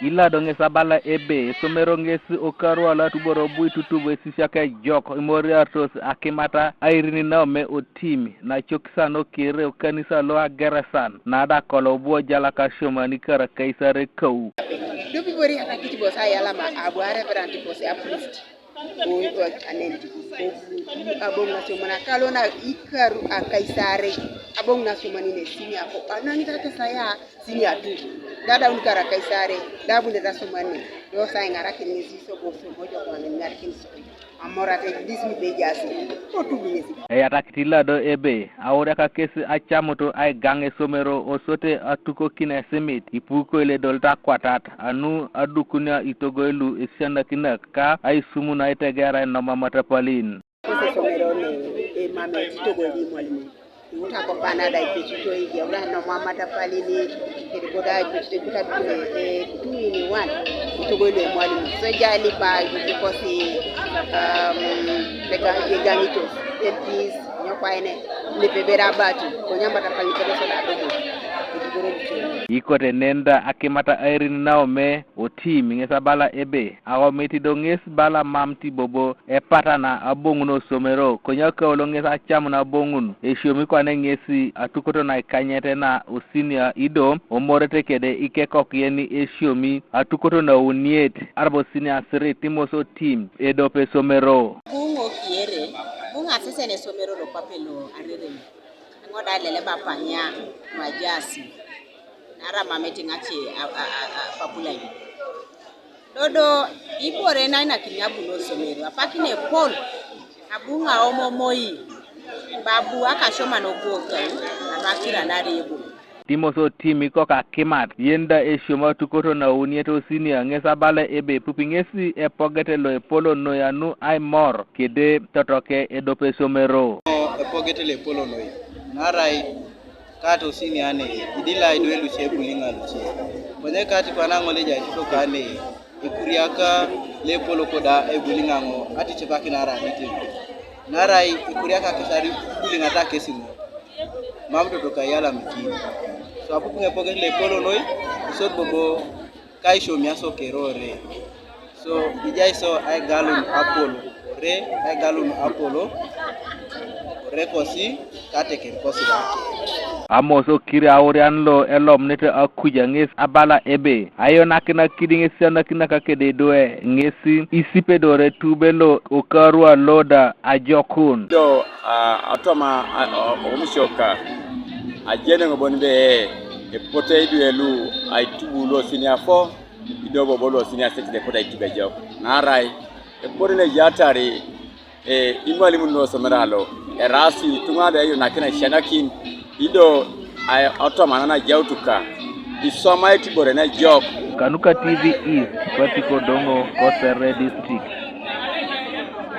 ila donge sabala ebe somero ngesi okaru ala tuboro bui tutubo sishaka jok imori artos akimata airini naume otimi na chokisa no kire okanisa lo agerasan na da kolo bo jala ka shomani kara kaisare kau dubi bori akiti bosa yala ma abware branti bosa approved o anenti abonga somana kalona ikaru akaisare abonga somani ne sini ako anani tata saya sini atu dada unkara kaisare dabu ne rasomani do sai ngara kinni so bo so bojo ko ne ngara kinni so amora te dismi be jasi o tubinesi e atakitila do ebe awore ka kesi achamoto ay gange somero o sote atuko kina semit ipuko ile dolta kwatat anu adukunya itogoelu isianda kina ka ay sumuna itegara no mamata palin somero ne e mame itogoli mwalimu uta ko panada ipichito hii ya no mamata palini kirigoda ipichito kutabule 2 in 1 itogoli mwalimu sejali ba kukosi legangito epis nyokwaene lepebera batu konyamba tapali kedoso na dogo ikote nenda akimata airin naume otimi ngesa bala ebe awo meti donges bala mamti bobo e patana abonguno somero konyaka olongesa chamuna abongun e shomi kwane ngesi atukoto na kanyete na osinia ido omorete kede ikekok yeni e shomi atukoto na uniet arbo sinia sere timoso team edope somero bungo kiere bunga sese ne somero lo papelo arere ngoda lele bapanya majasi nara mameti ngache papulai dodo ibore na kinyabu no somero apakine Apol abunga omo moi babu akashoma no boka amakira naribu timoso timi koka kimat yenda e shoma tukoto na unieto sinia ngesa bala ebe pupingesi e pogete lo Ipolok no yanu ay mor kede totoke edope somero e pogete le Ipolok no narai kato sini ane idila idwelu chebulinga luche bone kati panango leja tito kane ikuriaka le Ipolok koda ebulinga ngo ati chepaki nara miti narai ikuriaka kesari bulinga ta kesimu mamdo toka yala mikini so apu kungepoke le Ipolok noi so bobo kaisho miaso kerore so ijaiso ay galun Apol re ay galun Apolo rekosi kate kekosi amoso kiri aworian lo elom nete akuja ngesi abala ebe ayo nakina kidinge siana kina kakede doe ngesi isipe dore tubelo okarua loda ajokun do atoma omushoka ajene ngobonbe e pote iduelu ay tubulo sinia 4 idobo bolo sinia 6 de pote itibejok narai e pote ne yatari imwalimu no someralo erasi tungada yo nakina shanakin ido ay otoma na jautuka isoma itibore na jok Kanuka TV is Patiko Dongo Kosere District.